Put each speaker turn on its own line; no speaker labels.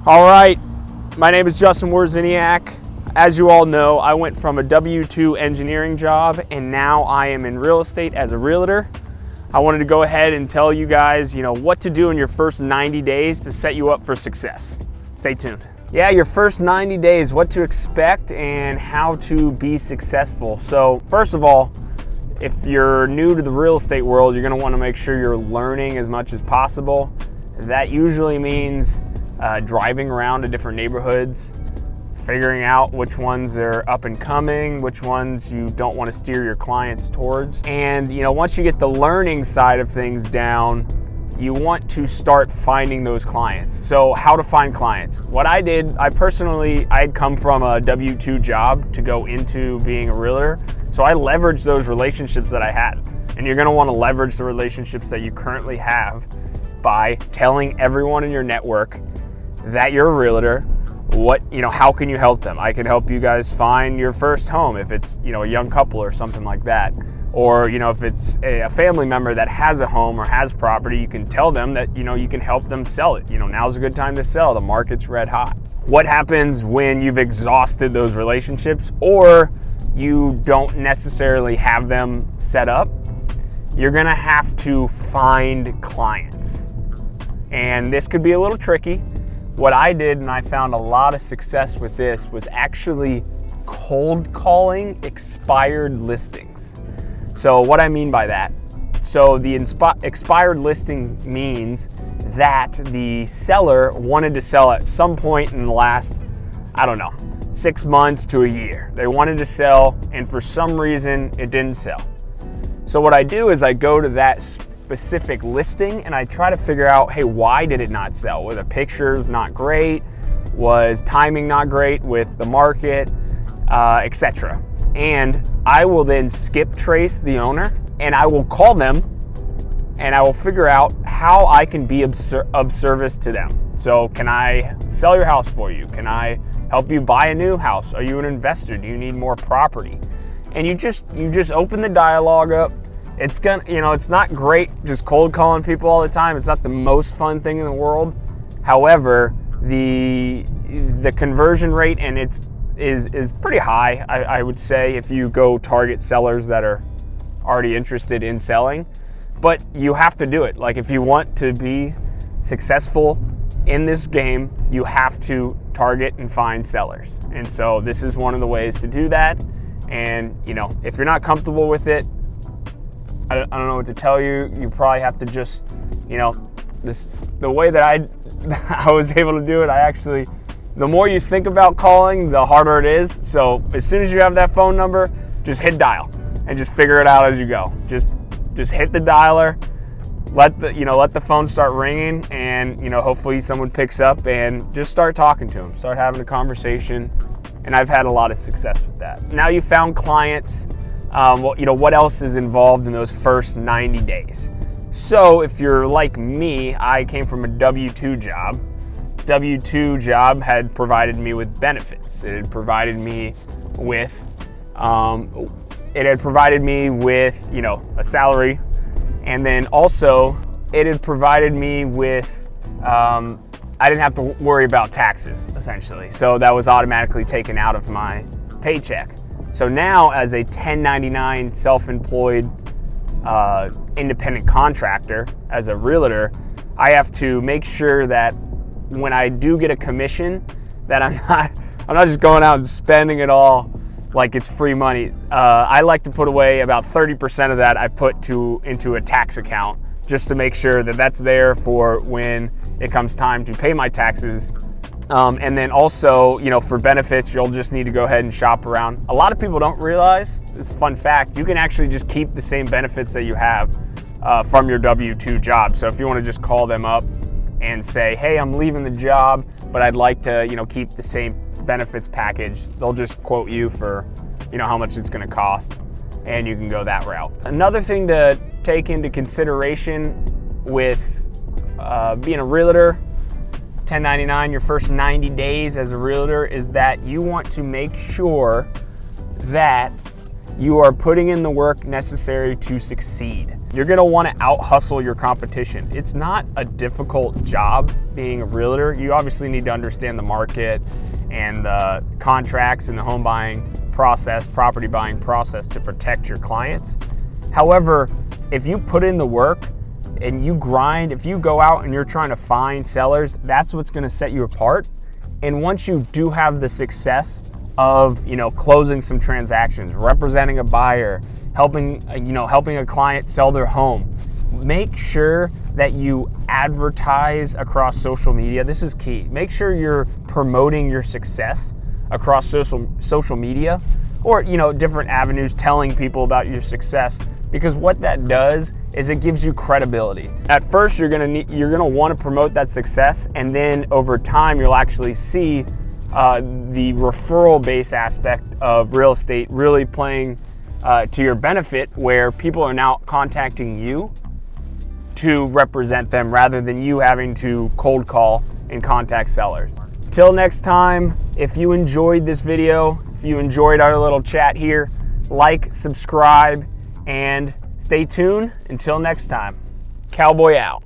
All right, my name is Justin Wawrzyniak. As you all know, I went from a W-2 engineering job and now I am in real estate as a realtor. I wanted to go ahead and tell you guys, what to do in your first 90 days to set you up for success. Stay tuned. Yeah, your first 90 days, what to expect and how to be successful. So first of all, if you're new to the real estate world, you're gonna wanna make sure you're learning as much as possible. That usually means driving around to different neighborhoods, figuring out which ones are up and coming, which ones you don't want to steer your clients towards. And once you get the learning side of things down, you want to start finding those clients. So how to find clients. What I did, I had come from a W-2 job to go into being a realtor. So I leveraged those relationships that I had. And you're gonna wanna leverage the relationships that you currently have by telling everyone in your network that you're a realtor. How can you help them? I can help you guys find your first home if it's, a young couple or something like that. Or, if it's a family member that has a home or has property, you can tell them that, you can help them sell it. Now's a good time to sell. The market's red hot. What happens when you've exhausted those relationships or you don't necessarily have them set up? You're gonna have to find clients. And this could be a little tricky. What I did, and I found a lot of success with this, was actually cold calling expired listings. So what I mean by that, so the expired listing means that the seller wanted to sell at some point in the last, 6 months to a year. They wanted to sell, and for some reason, it didn't sell. So what I do is I go to that specific listing and I try to figure out, hey, why did it not sell? Were the pictures not great? Was timing not great with the market, etc. And I will then skip trace the owner and I will call them and I will figure out how I can be of service to them. So can I sell your house for you? Can I help you buy a new house? Are you an investor? Do you need more property? And you just open the dialogue up. It's not great just cold calling people all the time. It's not the most fun thing in the world. However, the conversion rate and is pretty high, I would say, if you go target sellers that are already interested in selling. But you have to do it. Like, if you want to be successful in this game, you have to target and find sellers. And so this is one of the ways to do that. And if you're not comfortable with it, I don't know what to tell you. You probably have to just, the way that I was able to do it, the more you think about calling, the harder it is. So as soon as you have that phone number, just hit dial and just figure it out as you go. Just hit the dialer, let the phone start ringing, and hopefully someone picks up, and just start talking to them, start having a conversation. And I've had a lot of success with that. Now you found clients. What else is involved in those first 90 days? So if you're like me, I came from a W-2 job. W-2 job had provided me with benefits. It had provided me with, a salary, and then also it had provided me with, I didn't have to worry about taxes, essentially. So that was automatically taken out of my paycheck. So now, as a 1099 self-employed independent contractor, as a realtor, I have to make sure that when I do get a commission, that I'm not just going out and spending it all like it's free money. I like to put away about 30% of that I put into a tax account, just to make sure that that's there for when it comes time to pay my taxes. And then also, for benefits, you'll just need to go ahead and shop around. A lot of people don't realize, this is a fun fact, you can actually just keep the same benefits that you have from your W-2 job. So if you want to just call them up and say, hey, I'm leaving the job, but I'd like to, keep the same benefits package, they'll just quote you for, how much it's going to cost, and you can go that route. Another thing to take into consideration with being a realtor, 1099, your first 90 days as a realtor, is that you want to make sure that you are putting in the work necessary to succeed. You're gonna wanna out-hustle your competition. It's not a difficult job being a realtor. You obviously need to understand the market and the contracts and the home buying process, property buying process to protect your clients. However, if you put in the work and you grind, if you go out and you're trying to find sellers, that's what's gonna set you apart. And once you do have the success of, closing some transactions, representing a buyer, helping a client sell their home, make sure that you advertise across social media. This is key. Make sure you're promoting your success across social media or, different avenues, telling people about your success, because what that does is it gives you credibility. At first, you're gonna want to promote that success, and then over time, you'll actually see the referral-based aspect of real estate really playing to your benefit, where people are now contacting you to represent them rather than you having to cold call and contact sellers. Till next time, if you enjoyed this video, if you enjoyed our little chat here, like, subscribe, and stay tuned. Until next time, Cowboy out.